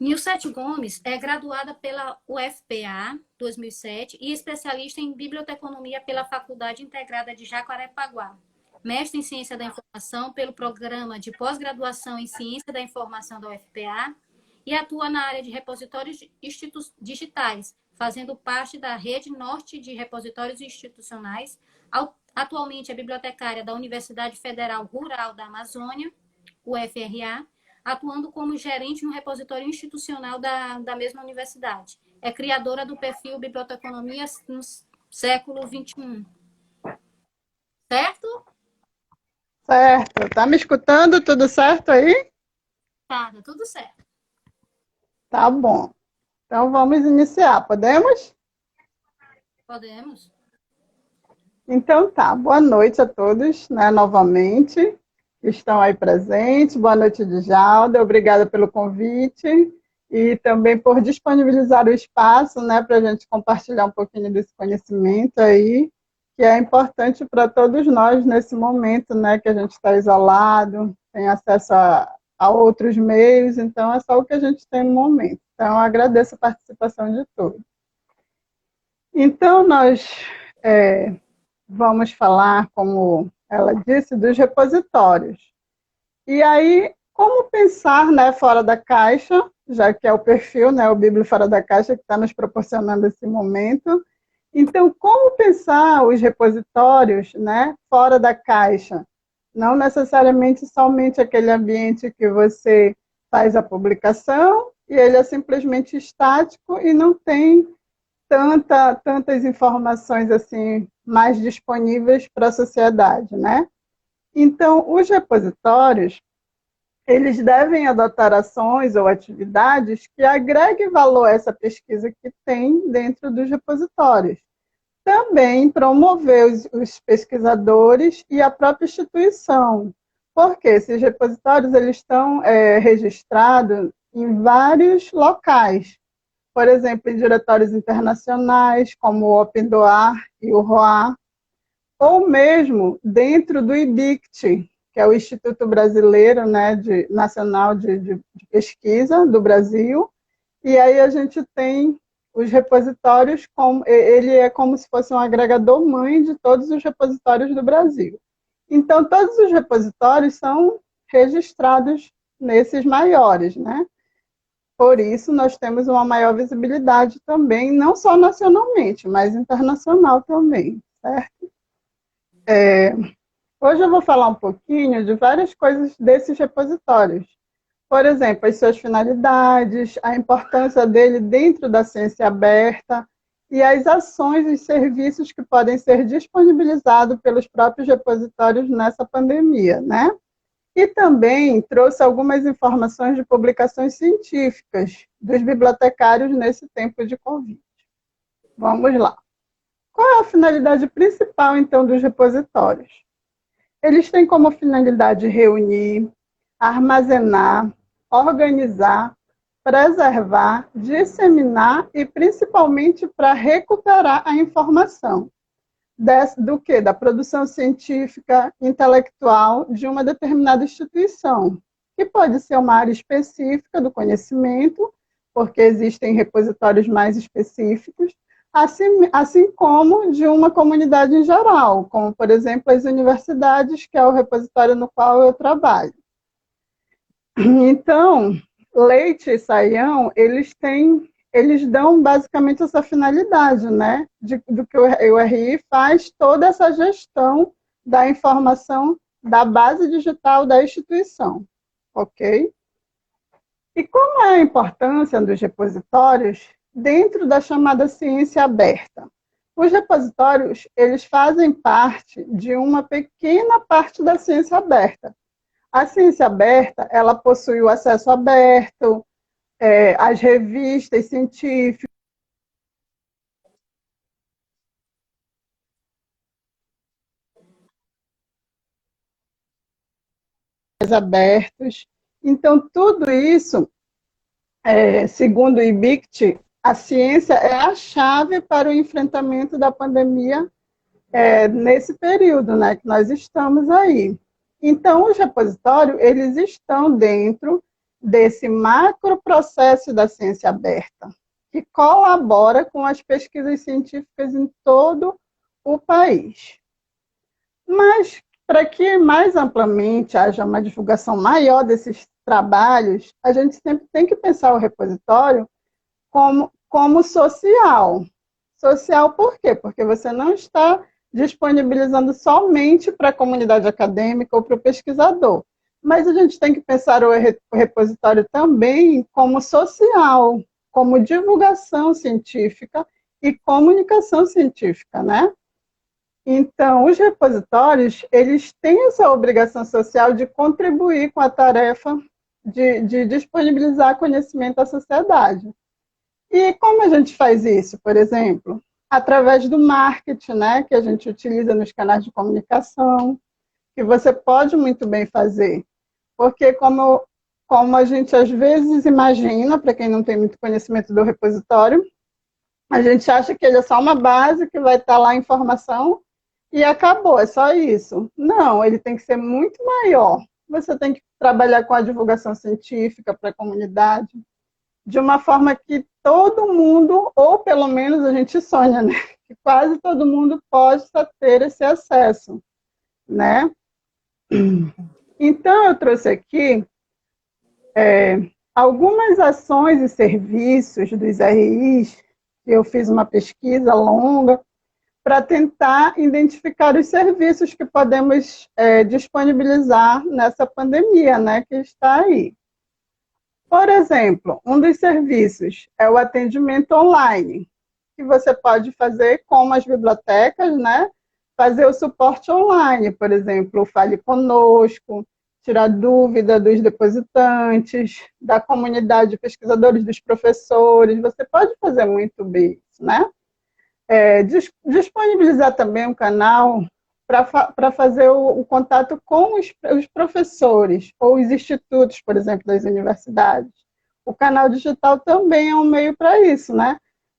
Nilcete Gomes é graduada pela UFPA 2007 e especialista em biblioteconomia pela Faculdade Integrada de Jacarepaguá. Mestre em Ciência da Informação pelo Programa de Pós-Graduação em Ciência da Informação da UFPA e atua na área de repositórios digitais, fazendo parte da Rede Norte de Repositórios Institucionais. Atualmente é bibliotecária da Universidade Federal Rural da Amazônia, UFRA, atuando como gerente no repositório institucional da mesma universidade. É criadora do perfil Biblioteconomia no século XXI. Certo? Certo. Tá me escutando? Tudo certo aí? Tá tudo certo. Tá bom. Então vamos iniciar, podemos? Podemos. Então tá, boa noite a todos, né, novamente, que estão aí presentes. Boa noite, Djalda, obrigada pelo convite e também por disponibilizar o espaço, né, para a gente compartilhar um pouquinho desse conhecimento aí, que é importante para todos nós nesse momento, né, que a gente está isolado, tem acesso a outros meios, então é só o que a gente tem no momento. Então, agradeço a participação de todos. Então, nós vamos falar, como ela disse, dos repositórios. E aí, como pensar, né, fora da caixa, já que é o perfil, né, o Bíblia Fora da Caixa, que está nos proporcionando esse momento. Então, como pensar os repositórios, né, fora da caixa? Não necessariamente somente aquele ambiente que você faz a publicação e ele é simplesmente estático e não tem tantas informações assim mais disponíveis para a sociedade, né? Então, os repositórios, eles devem adotar ações ou atividades que agreguem valor a essa pesquisa que tem dentro dos repositórios. Também promover os pesquisadores e a própria instituição, porque esses repositórios eles estão registrados em vários locais, por exemplo, em diretórios internacionais, como o Open Doar e o ROA, ou mesmo dentro do IBICT, que é o Instituto Brasileiro, né, Nacional de Pesquisa do Brasil, e aí a gente tem os repositórios, ele é como se fosse um agregador mãe de todos os repositórios do Brasil. Então, todos os repositórios são registrados nesses maiores, né? Por isso, nós temos uma maior visibilidade também, não só nacionalmente, mas internacional também, certo? Hoje eu vou falar um pouquinho de várias coisas desses repositórios. Por exemplo, as suas finalidades, a importância dele dentro da ciência aberta e as ações e serviços que podem ser disponibilizados pelos próprios repositórios nessa pandemia, né? E também trouxe algumas informações de publicações científicas dos bibliotecários nesse tempo de Covid. Vamos lá. Qual é a finalidade principal, então, dos repositórios? Eles têm como finalidade reunir, armazenar, organizar, preservar, disseminar e, principalmente, para recuperar a informação do que? Da produção científica, intelectual de uma determinada instituição, que pode ser uma área específica do conhecimento, porque existem repositórios mais específicos, assim como de uma comunidade em geral, como, por exemplo, as universidades, que é o repositório no qual eu trabalho. Então, Leite e Saião, eles dão basicamente essa finalidade, né, do que o RI faz toda essa gestão da informação da base digital da instituição, ok? E como é a importância dos repositórios dentro da chamada ciência aberta? Os repositórios, eles fazem parte de uma pequena parte da ciência aberta. A ciência aberta, ela possui o acesso aberto, as revistas científicas abertos. Então, tudo isso, segundo o IBICT, a ciência é a chave para o enfrentamento da pandemia nesse período, né, que nós estamos aí. Então, os repositórios, eles estão dentro desse macro processo da ciência aberta, que colabora com as pesquisas científicas em todo o país. Mas, para que mais amplamente haja uma divulgação maior desses trabalhos, a gente sempre tem que pensar o repositório como social. Social por quê? Porque você não está disponibilizando somente para a comunidade acadêmica ou para o pesquisador, mas a gente tem que pensar o repositório também como social, como divulgação científica e comunicação científica, né? Então, os repositórios, eles têm essa obrigação social de contribuir com a tarefa de disponibilizar conhecimento à sociedade. E como a gente faz isso, por exemplo? Através do marketing, né, que a gente utiliza nos canais de comunicação, que você pode muito bem fazer. Porque como a gente às vezes imagina, para quem não tem muito conhecimento do repositório, a gente acha que ele é só uma base, que vai estar lá a informação e acabou, é só isso. Não, ele tem que ser muito maior. Você tem que trabalhar com a divulgação científica para a comunidade, de uma forma que todo mundo, ou pelo menos a gente sonha, né? Que quase todo mundo possa ter esse acesso, né? Então, eu trouxe aqui algumas ações e serviços dos RIs, que eu fiz uma pesquisa longa, para tentar identificar os serviços que podemos disponibilizar nessa pandemia, né, que está aí. Por exemplo, um dos serviços é o atendimento online, que você pode fazer como as bibliotecas, né? Fazer o suporte online, por exemplo, o Fale Conosco, tirar dúvida dos depositantes, da comunidade de pesquisadores, dos professores, você pode fazer muito bem isso, né? Disponibilizar também um canal para fazer o contato com os professores ou os institutos, por exemplo, das universidades. O canal digital também é um meio para isso, né?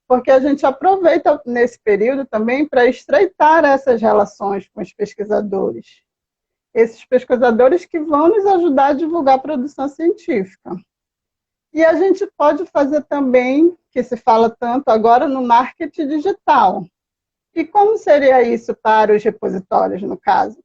Porque a gente aproveita nesse período também para estreitar essas relações com os pesquisadores. Esses pesquisadores que vão nos ajudar a divulgar a produção científica. E a gente pode fazer também, que se fala tanto agora, no marketing digital. E como seria isso para os repositórios, no caso?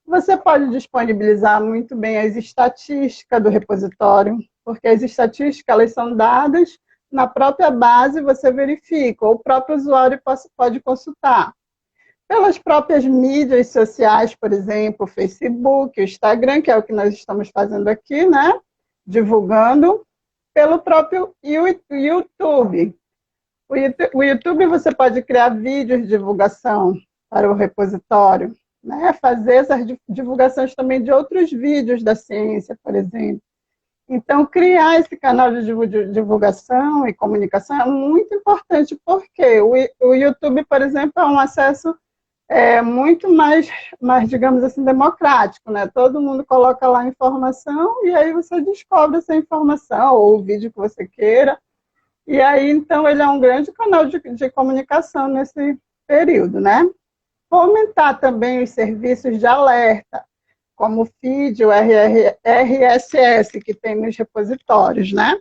Você pode disponibilizar muito bem as estatísticas do repositório, porque as estatísticas elas são dadas na própria base, você verifica, ou o próprio usuário pode consultar. Pelas próprias mídias sociais, por exemplo, o Facebook, o Instagram, que é o que nós estamos fazendo aqui, né? Divulgando, pelo próprio YouTube. O YouTube você pode criar vídeos de divulgação para o repositório, né? Fazer essas divulgações também de outros vídeos da ciência, por exemplo. Então, criar esse canal de divulgação e comunicação é muito importante, porque o YouTube, por exemplo, é um acesso muito mais, digamos assim, democrático, né? Todo mundo coloca lá a informação e aí você descobre essa informação, ou o vídeo que você queira. E aí, então, ele é um grande canal de comunicação nesse período, né? Fomentar também os serviços de alerta, como o FID, o RSS, que tem nos repositórios, né?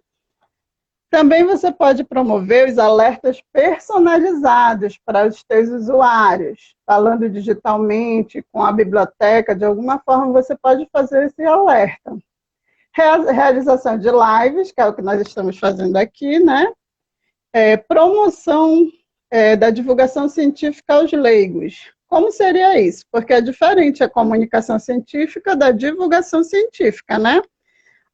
Também você pode promover os alertas personalizados para os seus usuários, falando digitalmente, com a biblioteca, de alguma forma você pode fazer esse alerta. Realização de lives, que é o que nós estamos fazendo aqui, né? Promoção da divulgação científica aos leigos. Como seria isso? Porque é diferente a comunicação científica da divulgação científica, né?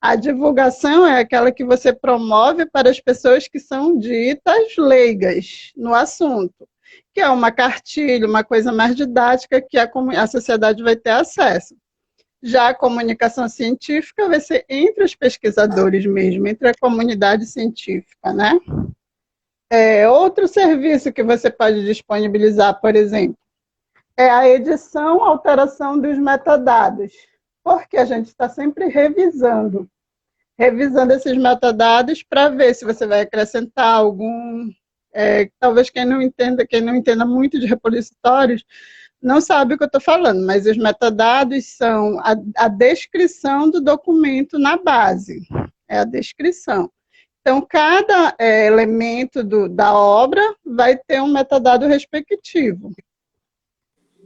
A divulgação é aquela que você promove para as pessoas que são ditas leigas no assunto, que é uma cartilha, uma coisa mais didática que a sociedade vai ter acesso. Já a comunicação científica vai ser entre os pesquisadores mesmo, entre a comunidade científica, né? Outro serviço que você pode disponibilizar, por exemplo, é a edição, alteração dos metadados, porque a gente está sempre revisando esses metadados para ver se você vai acrescentar algum... talvez quem não entenda muito de repositórios não sabe o que eu estou falando, mas os metadados são a descrição do documento na base. É a descrição. Então, cada elemento da obra vai ter um metadado respectivo.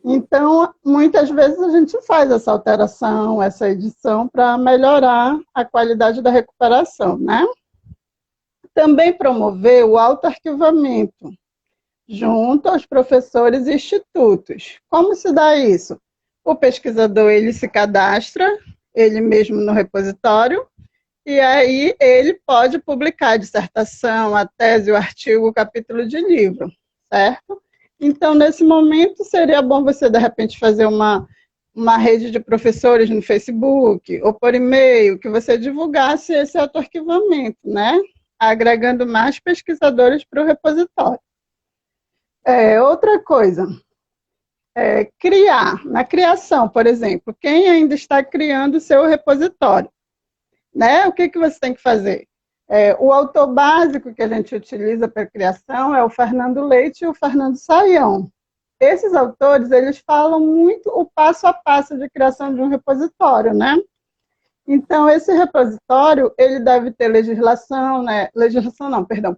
Então, muitas vezes a gente faz essa alteração, essa edição, para melhorar a qualidade da recuperação, né? Também promover o autoarquivamento, junto aos professores e institutos. Como se dá isso? O pesquisador, ele se cadastra, ele mesmo no repositório, e aí ele pode publicar a dissertação, a tese, o artigo, o capítulo de livro, certo? Então, nesse momento, seria bom você, de repente, fazer uma rede de professores no Facebook ou por e-mail, que você divulgasse esse autoarquivamento, né? Agregando mais pesquisadores para o repositório. Outra coisa, criar. Na criação, por exemplo, quem ainda está criando o seu repositório, né? O que você tem que fazer? O autor básico que a gente utiliza para a criação é o Fernando Leite e o Fernando Saião. Esses autores, eles falam muito o passo a passo de criação de um repositório, né? Então, esse repositório, ele deve ter legislação, né?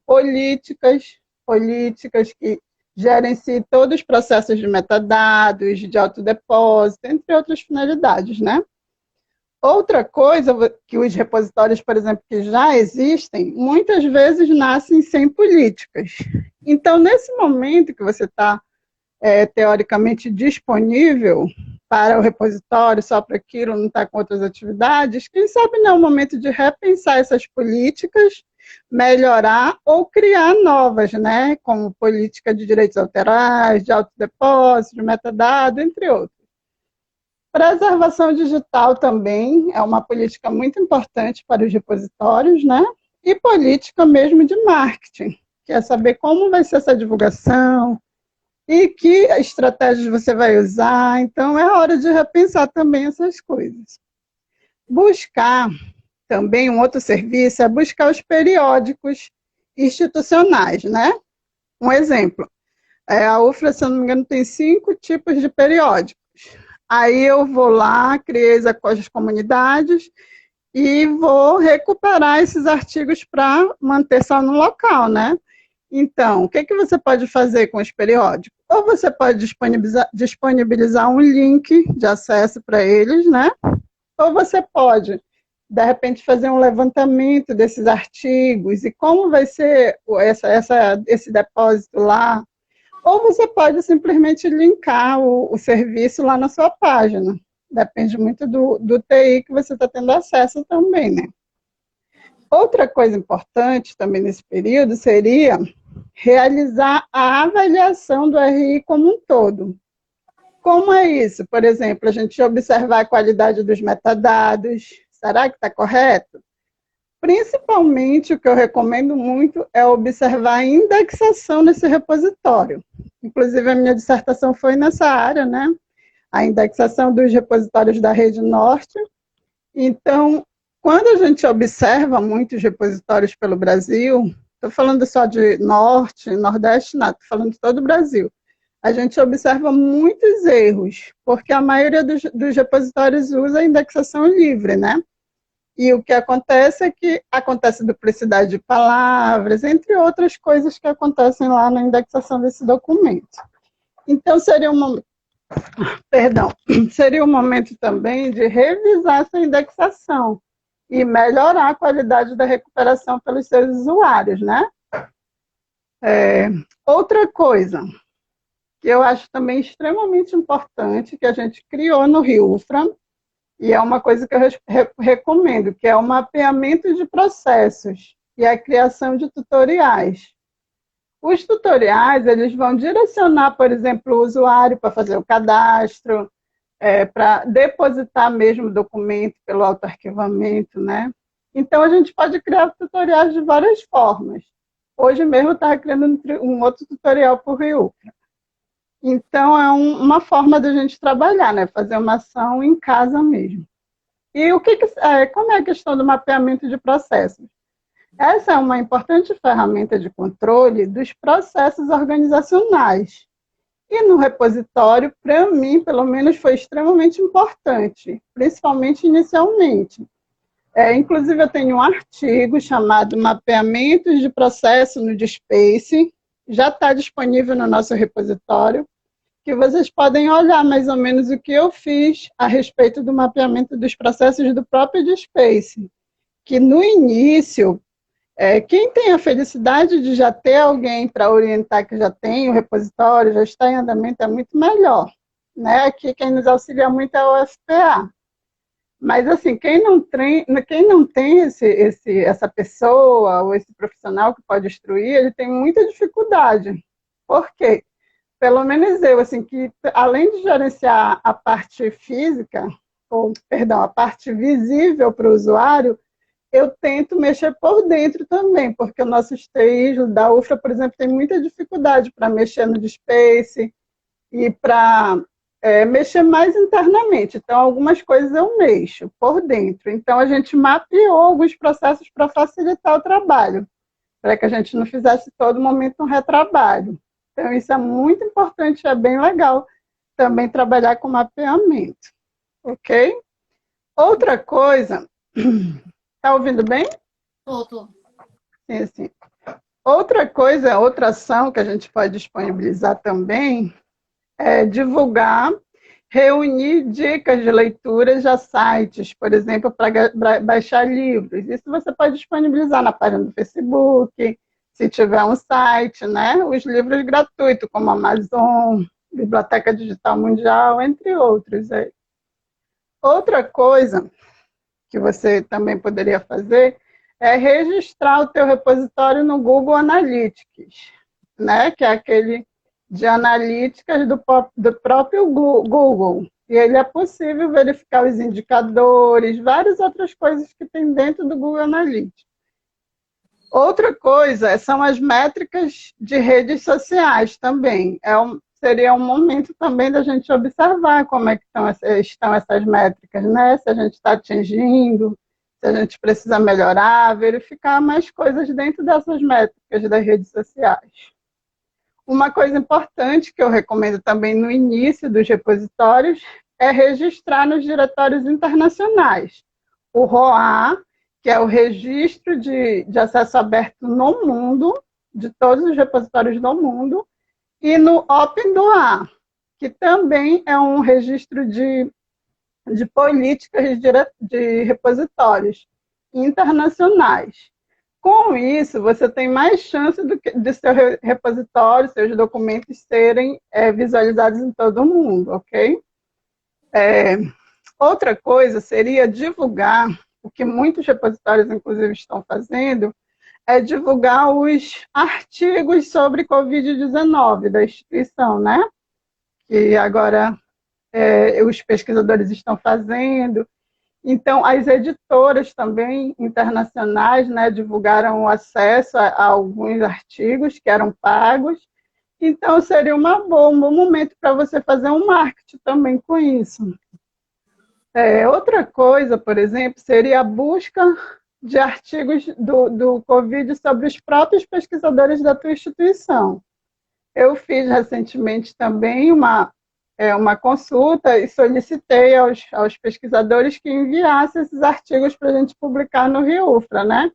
Políticas que gerenciem todos os processos de metadados, de autodepósito, entre outras finalidades, né? Outra coisa que os repositórios, por exemplo, que já existem, muitas vezes nascem sem políticas. Então, nesse momento que você está, teoricamente, disponível para o repositório, só para aquilo, não está com outras atividades, quem sabe não é o momento de repensar essas políticas, melhorar ou criar novas, né? Como política de direitos autorais, de autodepósito, de metadado, entre outros. Preservação digital também é uma política muito importante para os repositórios, né? E política mesmo de marketing, que é saber como vai ser essa divulgação e que estratégias você vai usar. Então, é hora de repensar também essas coisas. Buscar também um outro serviço é buscar os periódicos institucionais, né? Um exemplo, a UFRA, se eu não me engano, tem 5 tipos de periódicos. Aí eu vou lá, criei as comunidades e vou recuperar esses artigos para manter só no local, né? Então, o que você pode fazer com os periódicos? Ou você pode disponibilizar um link de acesso para eles, né? Ou você pode, de repente, fazer um levantamento desses artigos e como vai ser esse depósito lá. Ou você pode simplesmente linkar o serviço lá na sua página. Depende muito do TI que você está tendo acesso também, né? Outra coisa importante também nesse período seria realizar a avaliação do RI como um todo. Como é isso? Por exemplo, a gente observar a qualidade dos metadados. Será que está correto? Principalmente, o que eu recomendo muito é observar a indexação nesse repositório. Inclusive, a minha dissertação foi nessa área, né? A indexação dos repositórios da Rede Norte. Então, quando a gente observa muitos repositórios pelo Brasil, estou falando só de Norte, Nordeste, não, estou falando de todo o Brasil, a gente observa muitos erros, porque a maioria dos repositórios usa a indexação livre, né? E o que acontece é que acontece duplicidade de palavras, entre outras coisas que acontecem lá na indexação desse documento. Então, seria um momento também de revisar essa indexação e melhorar a qualidade da recuperação pelos seus usuários, né? Outra coisa que eu acho também extremamente importante, que a gente criou no RIUFRA, e é uma coisa que eu recomendo, que é o mapeamento de processos e a criação de tutoriais. Os tutoriais, eles vão direcionar, por exemplo, o usuário para fazer o cadastro, para depositar mesmo o documento pelo autoarquivamento, né? Então, a gente pode criar tutoriais de várias formas. Hoje mesmo eu estava criando um outro tutorial para o RIUFRA. Então, é uma forma da gente trabalhar, né? Fazer uma ação em casa mesmo. E como é a questão do mapeamento de processos? Essa é uma importante ferramenta de controle dos processos organizacionais. E no repositório, para mim, pelo menos, foi extremamente importante, principalmente inicialmente. Inclusive, eu tenho um artigo chamado Mapeamentos de Processo no DSpace, já está disponível no nosso repositório, que vocês podem olhar mais ou menos o que eu fiz a respeito do mapeamento dos processos do próprio DSpace, que no início, quem tem a felicidade de já ter alguém para orientar que já tem o repositório, já está em andamento, é muito melhor. Né? Aqui quem nos auxilia muito é o UFPA. Mas, assim, quem não tem essa pessoa ou esse profissional que pode instruir, ele tem muita dificuldade. Por quê? Pelo menos eu, assim, que além de gerenciar a parte física, a parte visível para o usuário, eu tento mexer por dentro também, porque o nosso TIs da UFRA, por exemplo, tem muita dificuldade para mexer no DSpace e para mexer mais internamente. Então, algumas coisas eu mexo por dentro. Então, a gente mapeou alguns processos para facilitar o trabalho, para que a gente não fizesse todo momento um retrabalho. Então, isso é muito importante, é bem legal também trabalhar com mapeamento. Ok? Outra coisa... Está ouvindo bem? Tô. Sim, sim. Outra coisa, outra ação que a gente pode disponibilizar também é divulgar, reunir dicas de leituras a sites, por exemplo, para baixar livros. Isso você pode disponibilizar na página do Facebook, se tiver um site, né? Os livros gratuitos, como Amazon, Biblioteca Digital Mundial, entre outros. Outra coisa que você também poderia fazer é registrar o teu repositório no Google Analytics, né? Que é aquele de analíticas do próprio Google. E ele é possível verificar os indicadores, várias outras coisas que tem dentro do Google Analytics. Outra coisa são as métricas de redes sociais também. Seria um momento também da gente observar como é que estão essas métricas, né? Se a gente está atingindo, se a gente precisa melhorar, verificar mais coisas dentro dessas métricas das redes sociais. Uma coisa importante que eu recomendo também no início dos repositórios é registrar nos diretórios internacionais. O ROA, que é o Registro de Acesso Aberto no mundo, de todos os repositórios do mundo, e no OpenDoA, que também é um registro de políticas de repositórios internacionais. Com isso, você tem mais chance de seu repositório, seus documentos serem visualizados em todo o mundo, ok? Outra coisa seria divulgar, o que muitos repositórios, inclusive, estão fazendo, é divulgar os artigos sobre Covid-19 da instituição, né? Que agora os pesquisadores estão fazendo. Então, as editoras também internacionais, né, divulgaram o acesso a alguns artigos que eram pagos. Então, seria um bom momento para você fazer um marketing também com isso. Outra coisa, por exemplo, seria a busca de artigos do Covid sobre os próprios pesquisadores da tua instituição. Eu fiz recentemente também uma consulta e solicitei aos pesquisadores que enviassem esses artigos para a gente publicar no RIUFRA, né?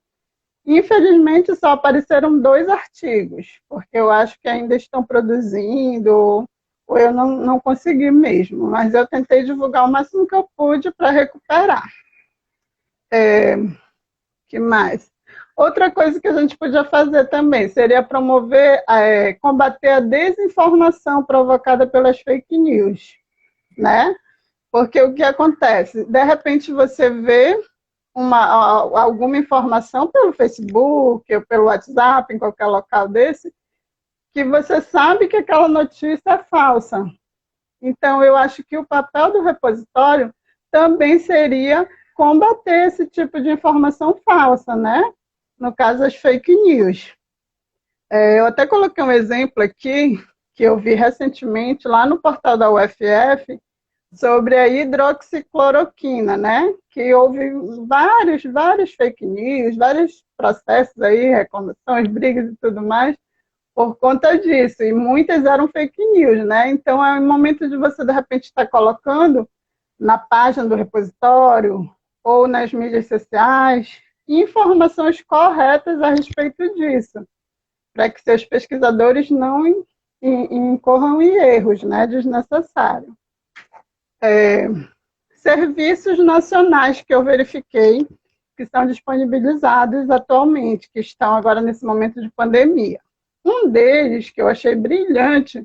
Infelizmente, só apareceram 2 artigos, porque eu acho que ainda estão produzindo, ou eu não consegui mesmo, mas eu tentei divulgar o máximo que eu pude para recuperar. Que mais? Outra coisa que a gente podia fazer também seria promover, combater a desinformação provocada pelas fake news, né? Porque o que acontece? De repente você vê alguma informação pelo Facebook ou pelo WhatsApp, em qualquer local desse, que você sabe que aquela notícia é falsa. Então, eu acho que o papel do repositório também seria combater esse tipo de informação falsa, né? No caso, as fake news. Eu até coloquei um exemplo aqui, que eu vi recentemente lá no portal da UFF, sobre a hidroxicloroquina, né? Que houve vários fake news, vários processos aí, reclamações, brigas e tudo mais, por conta disso. E muitas eram fake news, né? Então, é o momento de você, de repente, estar colocando na página do repositório, ou nas mídias sociais informações corretas a respeito disso, para que seus pesquisadores não incorram em erros, né, desnecessários. Serviços nacionais que eu verifiquei que são disponibilizados atualmente, que estão agora nesse momento de pandemia. Um deles, que eu achei brilhante,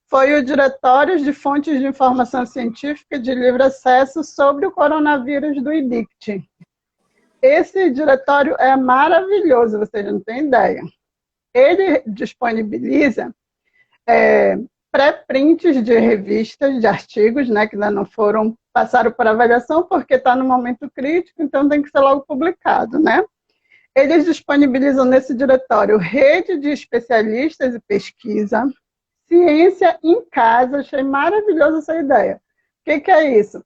foi o Diretório de Fontes de Informação Científica de Livre Acesso sobre o coronavírus do IBICT. Esse diretório é maravilhoso, vocês não têm ideia. Ele disponibiliza pré-prints de revistas, de artigos, né, que ainda não passaram por avaliação, porque está no momento crítico, então tem que ser logo publicado, né? Eles disponibilizam nesse diretório rede de especialistas e pesquisa, ciência em casa, achei maravilhosa essa ideia. O que é isso?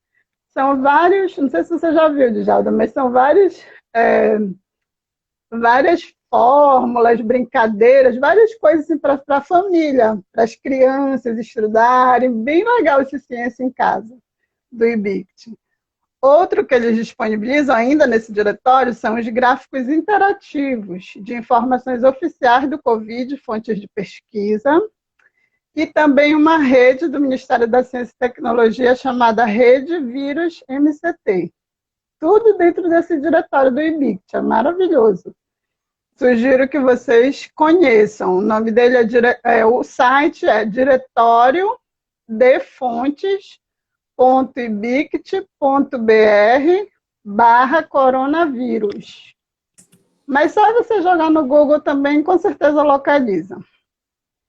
São vários, não sei se você já viu, Djalda, mas são várias fórmulas, brincadeiras, várias coisas assim, para a família, para as crianças estudarem. Bem legal esse Ciência em Casa, do IBICT. Outro que eles disponibilizam ainda nesse diretório são os gráficos interativos de informações oficiais do Covid, fontes de pesquisa, e também uma rede do Ministério da Ciência e Tecnologia chamada Rede Vírus MCT. Tudo dentro desse diretório do IBICT, é maravilhoso. Sugiro que vocês conheçam. O nome dele o site é diretório de fontes.ibict.br/coronavírus. Mas só você jogar no Google também, com certeza localiza.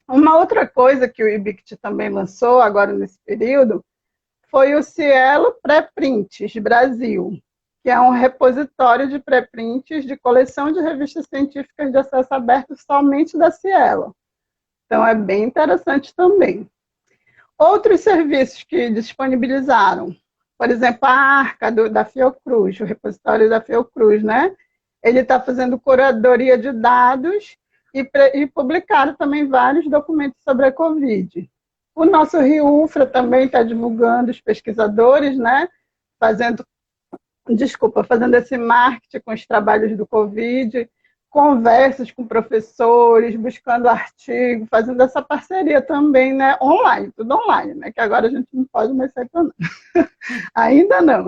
Uma outra coisa que o IBICT também lançou agora nesse período foi o Cielo Pré-Prints Brasil, que é um repositório de pré-prints de coleção de revistas científicas de acesso aberto somente da Cielo. Então, é bem interessante também. Outros serviços que disponibilizaram, por exemplo, a Arca da Fiocruz, o repositório da Fiocruz, né? Ele está fazendo curadoria de dados e publicaram também vários documentos sobre a Covid. O nosso RIUFRA também está divulgando os pesquisadores, né? Fazendo esse marketing com os trabalhos do Covid, conversas com professores, buscando artigos, fazendo essa parceria também, né, online, tudo online, né, que agora a gente não pode mais sair para nada. Ainda não.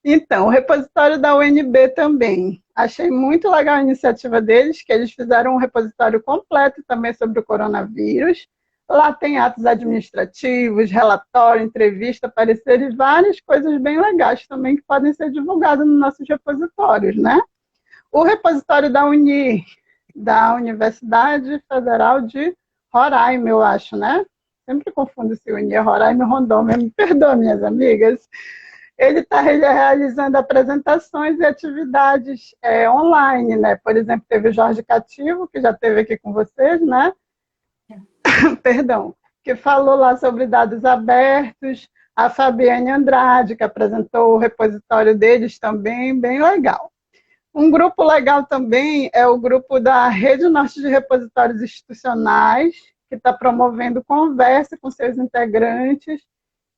Então, o repositório da UNB também. Achei muito legal a iniciativa deles, que eles fizeram um repositório completo também sobre o coronavírus. Lá tem atos administrativos, relatório, entrevista, pareceres, várias coisas bem legais também que podem ser divulgadas nos nossos repositórios, né? O repositório da da Universidade Federal de Roraima, eu acho, né? Sempre confundo se Uni é Roraima e Rondônia, me perdoem, minhas amigas. Ele está realizando apresentações e atividades online, né? Por exemplo, teve o Jorge Cativo, que já esteve aqui com vocês, né? Perdão, que falou lá sobre dados abertos, a Fabiane Andrade, que apresentou o repositório deles também, bem legal. Um grupo legal também é o grupo da Rede Norte de Repositórios Institucionais, que está promovendo conversa com seus integrantes,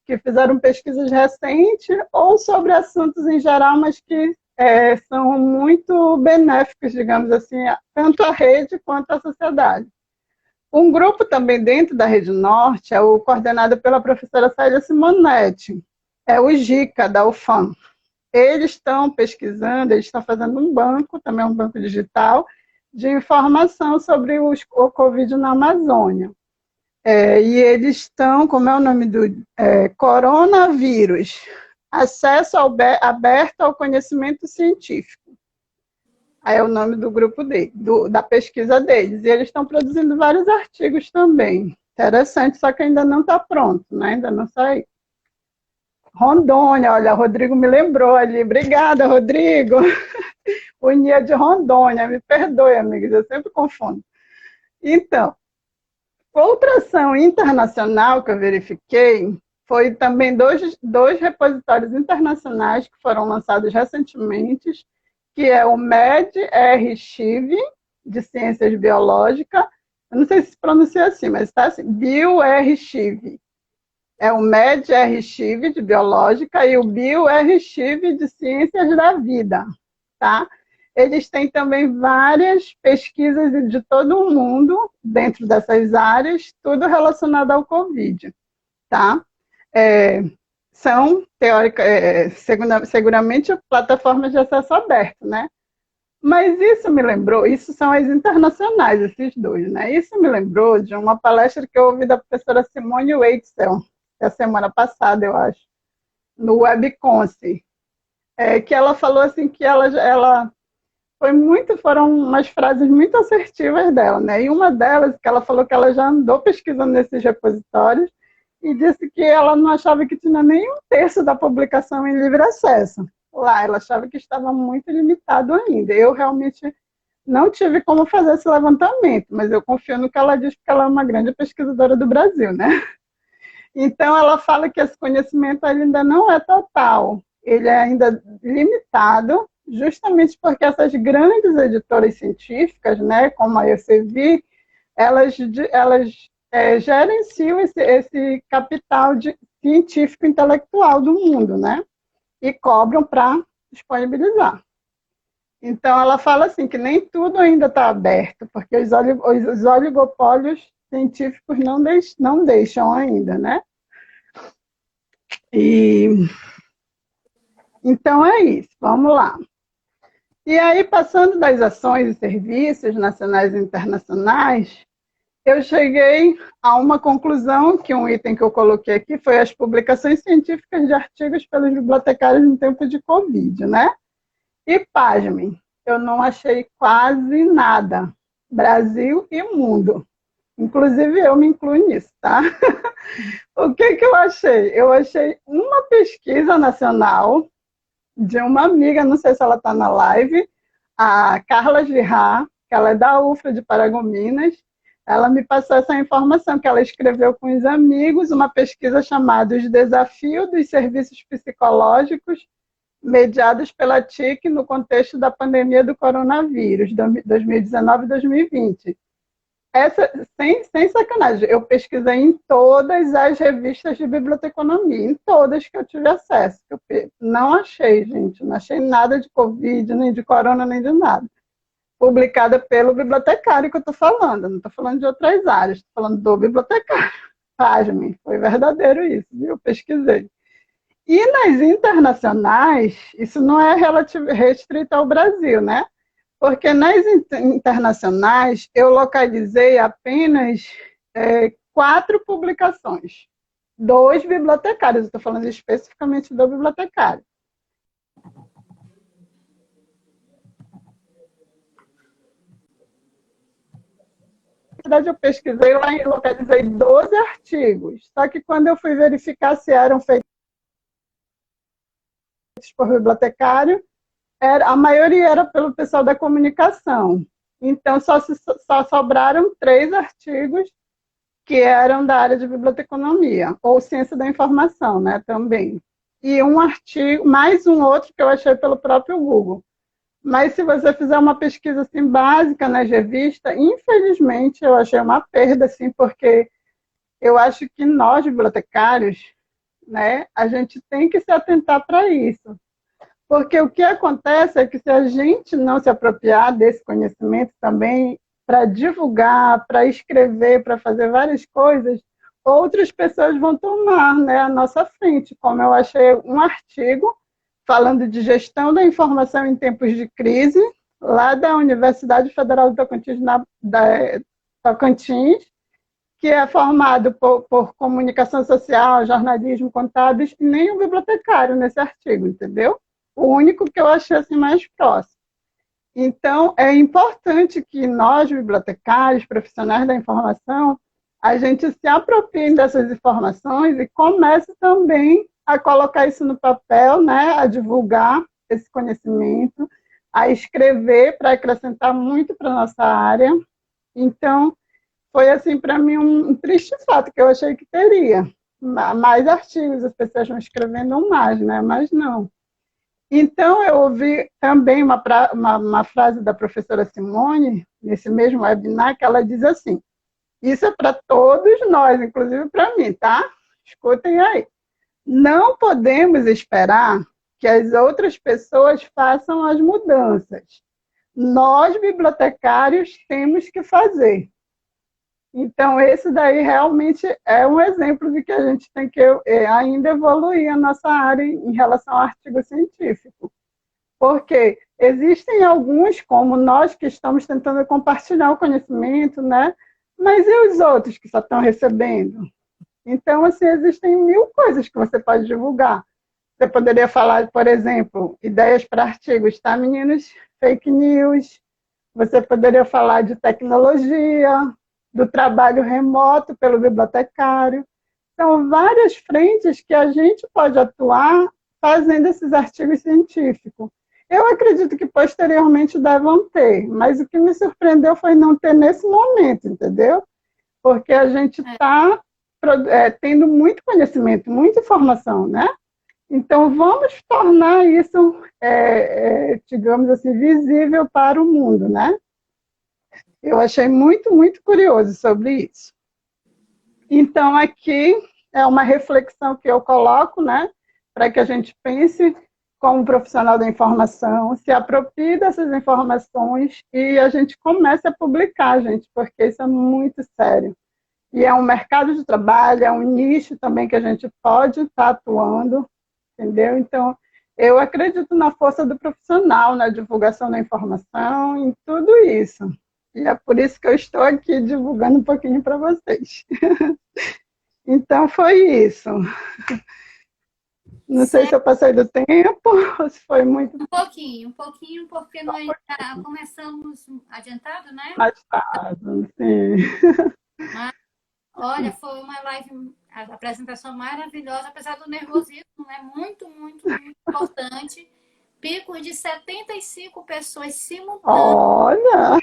que fizeram pesquisas recentes ou sobre assuntos em geral, mas que são muito benéficos, digamos assim, tanto à rede quanto à sociedade. Um grupo também dentro da Rede Norte é o coordenado pela professora Célia Simonetti, é o GICA, da UFAM. Eles estão pesquisando, eles estão fazendo um banco, também um banco digital, de informação sobre o Covid na Amazônia. E eles estão, como é o nome do coronavírus, acesso aberto ao conhecimento científico. Aí é o nome do grupo da pesquisa deles. E eles estão produzindo vários artigos também. Interessante, só que ainda não está pronto, né? Ainda não saiu. Rondônia, olha, o Rodrigo me lembrou ali. Obrigada, Rodrigo. Unia de Rondônia, me perdoe, amigos, eu sempre confundo. Então, outra ação internacional que eu verifiquei foi também dois repositórios internacionais que foram lançados recentemente, que é o MED-RChiv, de Ciências Biológicas, eu não sei se pronuncia assim, mas está assim, BioRChiv, É o MED-RChIV de Biológica e o Bio-RChIV de Ciências da Vida, tá? Eles têm também várias pesquisas de todo o mundo, dentro dessas áreas, tudo relacionado ao Covid, tá? São, seguramente, plataformas de acesso aberto, né? Mas isso me lembrou, isso são as internacionais, esses dois, né? Isso me lembrou de uma palestra que eu ouvi da professora Simone Weitzel, a semana passada, eu acho, no WebConce, que ela falou assim que ela foram umas frases muito assertivas dela, né? E uma delas, que ela falou que ela já andou pesquisando nesses repositórios e disse que ela não achava que tinha nem um terço da publicação em livre acesso. Lá, ela achava que estava muito limitado ainda. Eu realmente não tive como fazer esse levantamento, mas eu confio no que ela diz, porque ela é uma grande pesquisadora do Brasil, né? Então, ela fala que esse conhecimento ainda não é total, ele é ainda limitado, justamente porque essas grandes editoras científicas, né, como a ECV, elas gerenciam esse capital científico intelectual do mundo, né, e cobram para disponibilizar. Então, ela fala assim que nem tudo ainda está aberto, porque os oligopólios científicos não deixam ainda, né? Então é isso, vamos lá. E aí, passando das ações e serviços nacionais e internacionais, eu cheguei a uma conclusão, que um item que eu coloquei aqui foi as publicações científicas de artigos pelos bibliotecários no tempo de Covid, né? E, pasmem, eu não achei quase nada, Brasil e mundo. Inclusive, eu me incluo nisso, tá? O que eu achei? Eu achei uma pesquisa nacional de uma amiga, não sei se ela está na live, a Carla Girard, que ela é da UFRA de Paragominas. Ela me passou essa informação, que ela escreveu com os amigos uma pesquisa chamada Os Desafios dos Serviços Psicológicos mediados pela TIC no contexto da pandemia do coronavírus, 2019 e 2020. Sem sacanagem, eu pesquisei em todas as revistas de biblioteconomia, em todas que eu tive acesso. Não achei, gente, não achei nada de Covid, nem de corona, nem de nada. Publicada pelo bibliotecário que eu estou falando, não estou falando de outras áreas, estou falando do bibliotecário. Pasmem, foi verdadeiro isso, viu? Eu pesquisei. E nas internacionais, isso não é restrito ao Brasil, né? Porque nas internacionais eu localizei apenas 4 publicações. 2 bibliotecários, estou falando especificamente do bibliotecário. Na verdade, eu pesquisei lá e localizei 12 artigos. Só que quando eu fui verificar se eram feitos por bibliotecário, a maioria era pelo pessoal da comunicação. Então, só sobraram 3 artigos que eram da área de biblioteconomia, ou ciência da informação, né, também. E um artigo, mais um outro que eu achei pelo próprio Google. Mas se você fizer uma pesquisa assim, básica nas revistas, infelizmente eu achei uma perda, assim, porque eu acho que nós, bibliotecários, né, a gente tem que se atentar para isso. Porque o que acontece é que se a gente não se apropriar desse conhecimento também para divulgar, para escrever, para fazer várias coisas, outras pessoas vão tomar, né, a nossa frente. Como eu achei um artigo falando de gestão da informação em tempos de crise, lá da Universidade Federal do Tocantins, Tocantins, que é formado por comunicação social, jornalismo, contábeis, e nem o bibliotecário nesse artigo, entendeu? O único que eu achei assim, mais próximo. Então, é importante que nós, bibliotecários, profissionais da informação, a gente se aproprie dessas informações e comece também a colocar isso no papel, né, a divulgar esse conhecimento, a escrever para acrescentar muito para a nossa área. Então, foi, assim, para mim, um triste fato, que eu achei que teria mais artigos, as pessoas vão escrevendo mais, né, mas não. Então, eu ouvi também uma frase da professora Simone, nesse mesmo webinar, que ela diz assim: isso é para todos nós, inclusive para mim, tá? Escutem aí. Não podemos esperar que as outras pessoas façam as mudanças. Nós, bibliotecários, temos que fazer. Então, esse daí realmente é um exemplo de que a gente tem que ainda evoluir a nossa área em relação ao artigo científico. Porque existem alguns, como nós, que estamos tentando compartilhar o conhecimento, né? Mas e os outros que só estão recebendo? Então, assim, existem mil coisas que você pode divulgar. Você poderia falar, por exemplo, ideias para artigos, tá, meninos? Fake news. Você poderia falar de tecnologia, do trabalho remoto pelo bibliotecário. São várias frentes que a gente pode atuar fazendo esses artigos científicos. Eu acredito que posteriormente devam ter, mas o que me surpreendeu foi não ter nesse momento, entendeu? Porque a gente está tendo muito conhecimento, muita informação, né? Então, vamos tornar isso, digamos assim, visível para o mundo, né? Eu achei muito, muito curioso sobre isso. Então, aqui é uma reflexão que eu coloco, né? Para que a gente pense como profissional da informação, se aproprie dessas informações e a gente comece a publicar, gente, porque isso é muito sério. E é um mercado de trabalho, é um nicho também que a gente pode estar atuando, entendeu? Então, eu acredito na força do profissional, na divulgação da informação, em tudo isso. E é por isso que eu estou aqui divulgando um pouquinho para vocês. Então, foi isso. Não sei se eu passei do tempo, ou se foi muito... Um pouquinho, porque nós já começamos adiantado, né? Mais tarde, sim. Mas, olha, foi uma live, a apresentação maravilhosa, apesar do nervosismo, né? Muito, muito, muito importante. Pico de 75 pessoas simultâneas. Olha,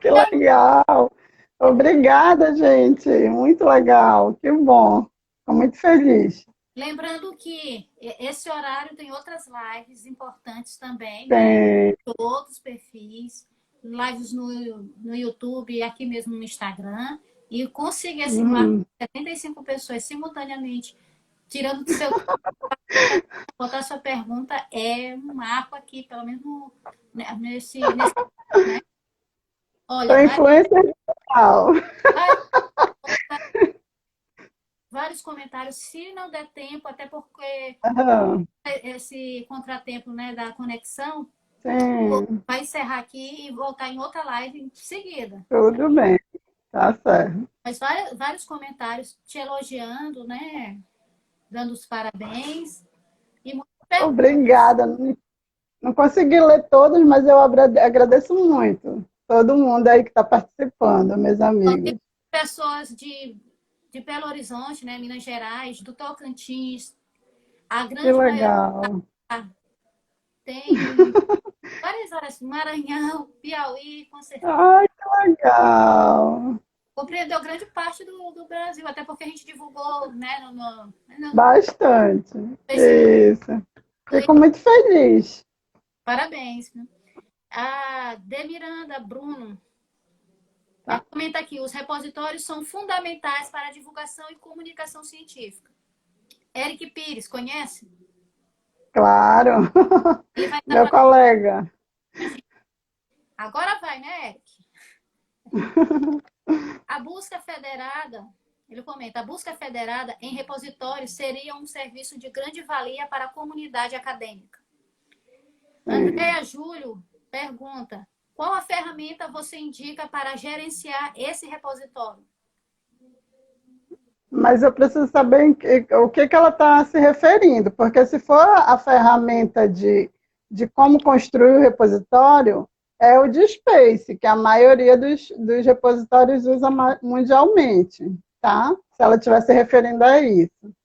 que legal. Obrigada, gente. Muito legal. Que bom. Estou muito feliz. Lembrando que esse horário tem outras lives importantes também, né? Todos os perfis, lives no YouTube e aqui mesmo no Instagram. E conseguir esse marco de 75 pessoas simultaneamente, tirando do seu botar sua pergunta, é um marco aqui, pelo menos nesse né? Olha, Sou influencer digital. Vários comentários, se não der tempo, até porque esse contratempo, né, da conexão, vai encerrar aqui e voltar em outra live em seguida. Tudo bem, tá certo. Mas vários comentários te elogiando, né, dando os parabéns. E obrigada. Não consegui ler todos, mas eu agradeço muito. Todo mundo aí que está participando, meus amigos. Pessoas de Belo Horizonte, né, Minas Gerais, do Tocantins, a grande que legal. Tem várias áreas, Maranhão, Piauí, com certeza. Ai, que legal. Compreendeu grande parte do Brasil, até porque a gente divulgou, né, Bastante. Isso. Fico muito feliz. Parabéns. A Demiranda Bruno comenta aqui, os repositórios são fundamentais para a divulgação e comunicação científica. Eric Pires, conhece? Claro. Meu colega. Agora vai, né, Eric? A busca federada, ele comenta, a busca federada em repositórios seria um serviço de grande valia para a comunidade acadêmica. Andréa Júlio pergunta, qual a ferramenta você indica para gerenciar esse repositório? Mas eu preciso saber o que ela está se referindo, porque se for a ferramenta de como construir o repositório, é o DSpace, que a maioria dos repositórios usa mundialmente, tá? Se ela estiver se referindo a isso.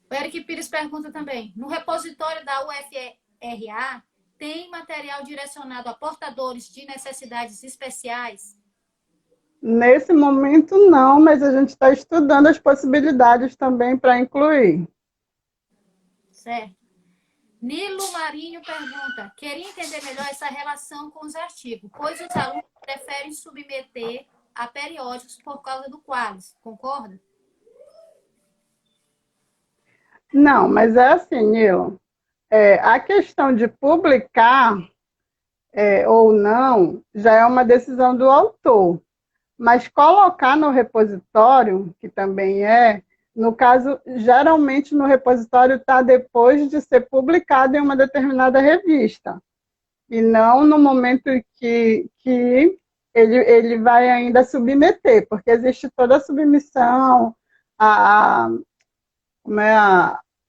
O Eric Pires pergunta também, no repositório da UFRA, tem material direcionado a portadores de necessidades especiais? Nesse momento, não, mas a gente está estudando as possibilidades também para incluir. Certo. Nilo Marinho pergunta, queria entender melhor essa relação com os artigos, pois os alunos preferem submeter a periódicos por causa do Qualis. Concorda? Não, mas é assim, Nilo. A questão de publicar ou não já é uma decisão do autor. Mas colocar no repositório, que também no caso, geralmente no repositório está depois de ser publicado em uma determinada revista, e não no momento que ele vai ainda submeter, porque existe toda a submissão a, como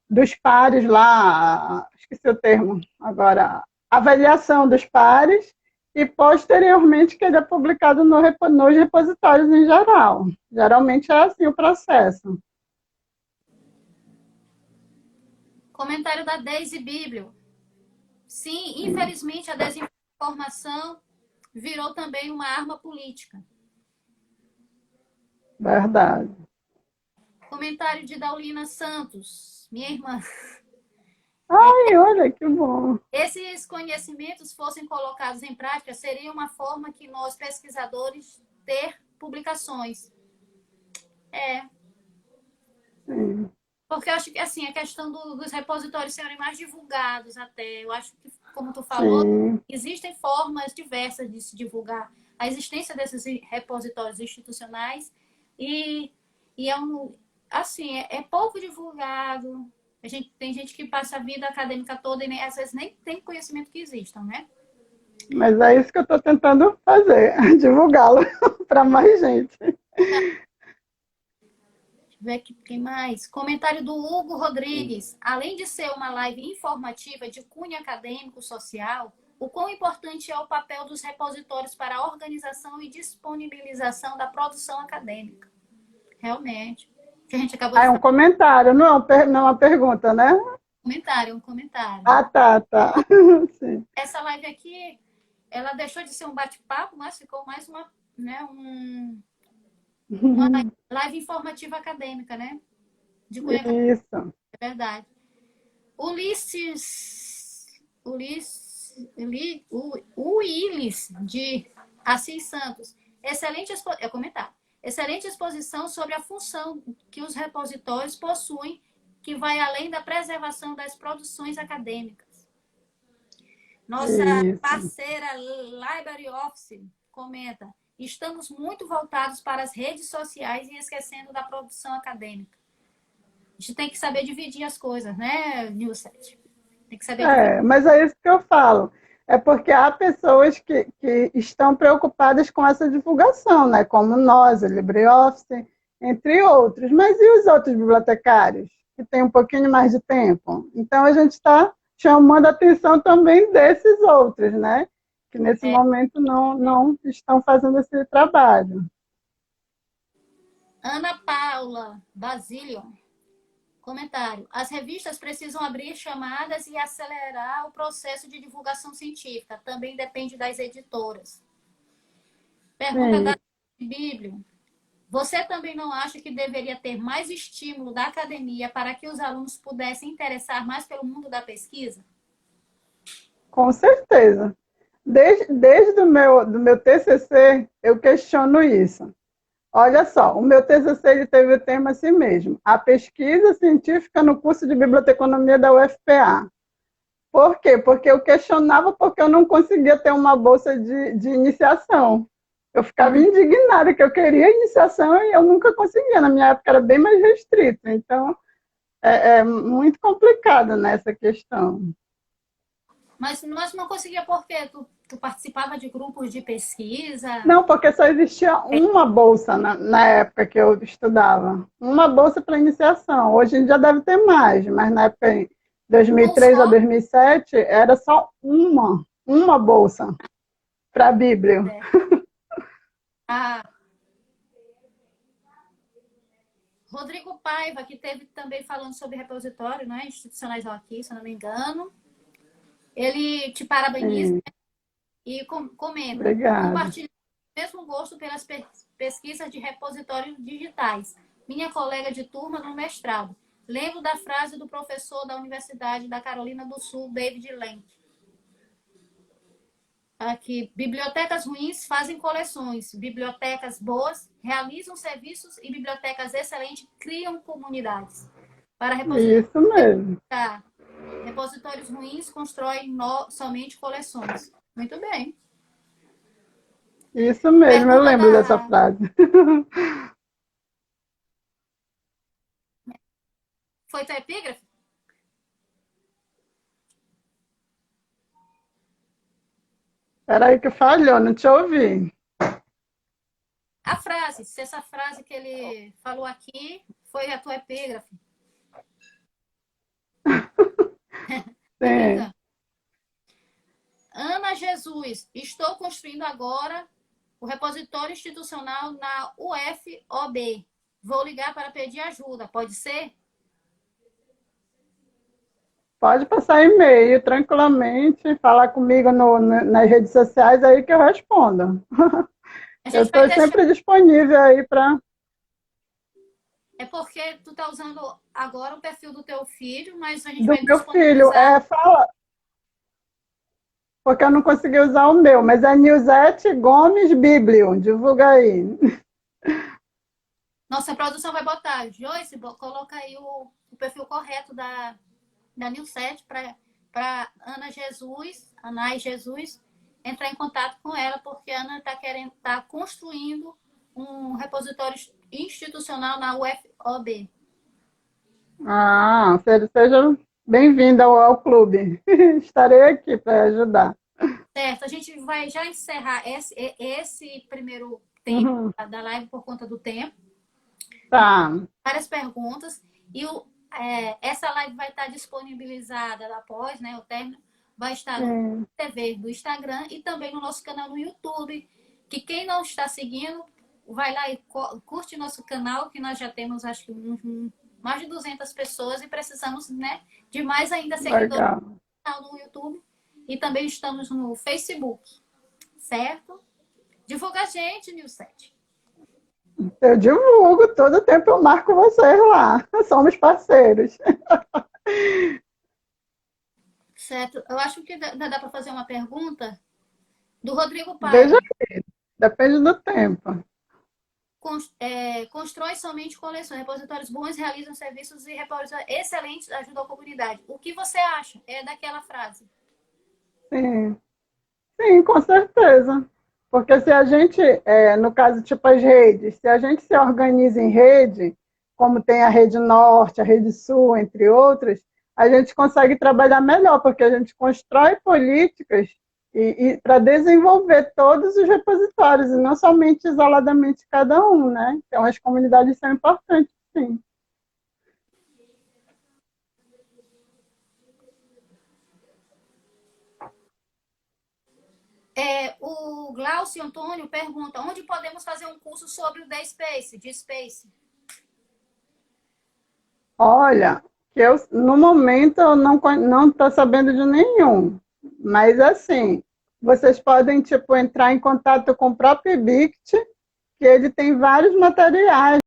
dos pares lá, esqueci o termo agora, avaliação dos pares, e posteriormente que ele é publicado nos repositórios em geral. Geralmente é assim o processo. Comentário da Deise Bíblio. Sim, infelizmente a desinformação virou também uma arma política. Verdade. Comentário de Daulina Santos, minha irmã. Ai, olha que bom. Esses conhecimentos fossem colocados em prática, seria uma forma que nós, pesquisadores, ter publicações. Sim. Porque eu acho que, assim, a questão dos repositórios serem mais divulgados até. Eu acho que, como tu falou, Sim. existem formas diversas de se divulgar a existência desses repositórios institucionais e assim, é pouco divulgado. Tem gente que passa a vida acadêmica toda e às vezes nem tem conhecimento que existam, né? Mas é isso que eu estou tentando fazer, divulgá-lo para mais gente. Ver aqui quem mais. Comentário do Hugo Rodrigues. Além de ser uma live informativa de cunho acadêmico social, o quão importante é o papel dos repositórios para a organização e disponibilização da produção acadêmica? Realmente. Que a gente acabou de É um comentário, não é uma pergunta, né? um comentário. Ah, tá. Sim. Essa live aqui, ela deixou de ser um bate-papo, mas ficou mais uma live informativa acadêmica, né? De cunho acadêmico. Isso. É verdade. Willis de Assis Santos. Comentário. Excelente exposição sobre a função que os repositórios possuem, que vai além da preservação das produções acadêmicas. Nossa parceira Library Office comenta: estamos muito voltados para as redes sociais e esquecendo da produção acadêmica. A gente tem que saber dividir as coisas, né, Nilset? Tem que saber dividir. Mas é isso que eu falo. É porque há pessoas que estão preocupadas com essa divulgação, né? Como nós, a LibreOffice, entre outros. Mas e os outros bibliotecários, que têm um pouquinho mais de tempo? Então, a gente está chamando a atenção também desses outros, né? Que nesse momento não estão fazendo esse trabalho. Ana Paula Basílio. Comentário. As revistas precisam abrir chamadas e acelerar o processo de divulgação científica. Também depende das editoras. Pergunta da Bíblio. Você também não acha que deveria ter mais estímulo da academia para que os alunos pudessem interessar mais pelo mundo da pesquisa? Com certeza. Desde do meu TCC, eu questiono isso. Olha só, o meu TCC ele teve o tema assim mesmo: a pesquisa científica no curso de biblioteconomia da UFPA. Por quê? Porque eu questionava porque eu não conseguia ter uma bolsa de iniciação. Eu ficava indignada que eu queria iniciação e eu nunca conseguia. Na minha época era bem mais restrito. Então, é muito complicado nessa questão. Mas não conseguia por quê? Tu participava de grupos de pesquisa? Não, porque só existia uma bolsa na época que eu estudava. Uma bolsa para iniciação. Hoje em dia deve ter mais, mas na época, em 2003 a 2007, era só uma bolsa para a Bíblia. Rodrigo Paiva, que teve também falando sobre repositório, né, institucionais aqui, se eu não me engano. Ele te parabeniza, né, e comenta. Obrigada. Compartilha o mesmo gosto pelas pesquisas de repositórios digitais. Minha colega de turma no mestrado. Lembro da frase do professor da Universidade da Carolina do Sul, David Lenk. aqui, bibliotecas ruins fazem coleções, bibliotecas boas realizam serviços e bibliotecas excelentes criam comunidades. Para Isso mesmo. repositórios ruins constroem somente coleções. Muito bem. Isso mesmo, eu lembro dessa frase. Foi tua epígrafe? Peraí que falhou, não te ouvi. A frase, se essa frase que ele falou aqui foi a tua epígrafe. Sim. Ana Jesus, estou construindo agora o repositório institucional na UFOB. Vou ligar para pedir ajuda, pode ser? Pode passar e-mail tranquilamente, falar comigo nas redes sociais aí que eu respondo. Eu estou sempre disponível aí para... É porque tu tá usando agora o perfil do teu filho, mas a gente Do vai meu filho, fala... Porque eu não consegui usar o meu, mas é Nilzete Gomes Biblio, divulga aí. Nossa produção vai botar, Joyce, coloca aí o perfil correto da Nilzete para Ana Jesus entrar em contato com ela, porque a Ana tá construindo um repositório institucional na UFOB. Ah, seja bem-vinda ao clube. Estarei aqui para ajudar. Certo, a gente vai já encerrar esse primeiro tempo da live por conta do tempo. Tá. Várias perguntas. E essa live vai estar disponibilizada após, né, o término. Vai estar no TV do Instagram e também no nosso canal no YouTube. Que quem não está seguindo, vai lá e curte nosso canal, que nós já temos, acho que, mais de 200 pessoas e precisamos, né, de mais ainda seguidores no YouTube. E também estamos no Facebook, certo? Divulga a gente, Nilzete. Eu divulgo, todo tempo eu marco vocês lá. Somos parceiros. Certo. Eu acho que dá para fazer uma pergunta do Rodrigo Pai. Veja aí, depende do tempo. Constrói somente coleções, repositórios bons, realizam serviços e repositórios excelentes, ajudam a comunidade. O que você acha daquela frase? Sim, sim, com certeza. Porque se a gente, no caso, tipo as redes, se a gente se organiza em rede, como tem a Rede Norte, a Rede Sul, entre outras, a gente consegue trabalhar melhor, porque a gente constrói políticas para desenvolver todos os repositórios, e não somente isoladamente cada um, né? Então, as comunidades são importantes, sim. O Glaucio Antônio pergunta, onde podemos fazer um curso sobre o de Space? Olha, no momento eu não estou sabendo de nenhum, mas assim, vocês podem tipo, entrar em contato com o próprio IBICT, que ele tem vários materiais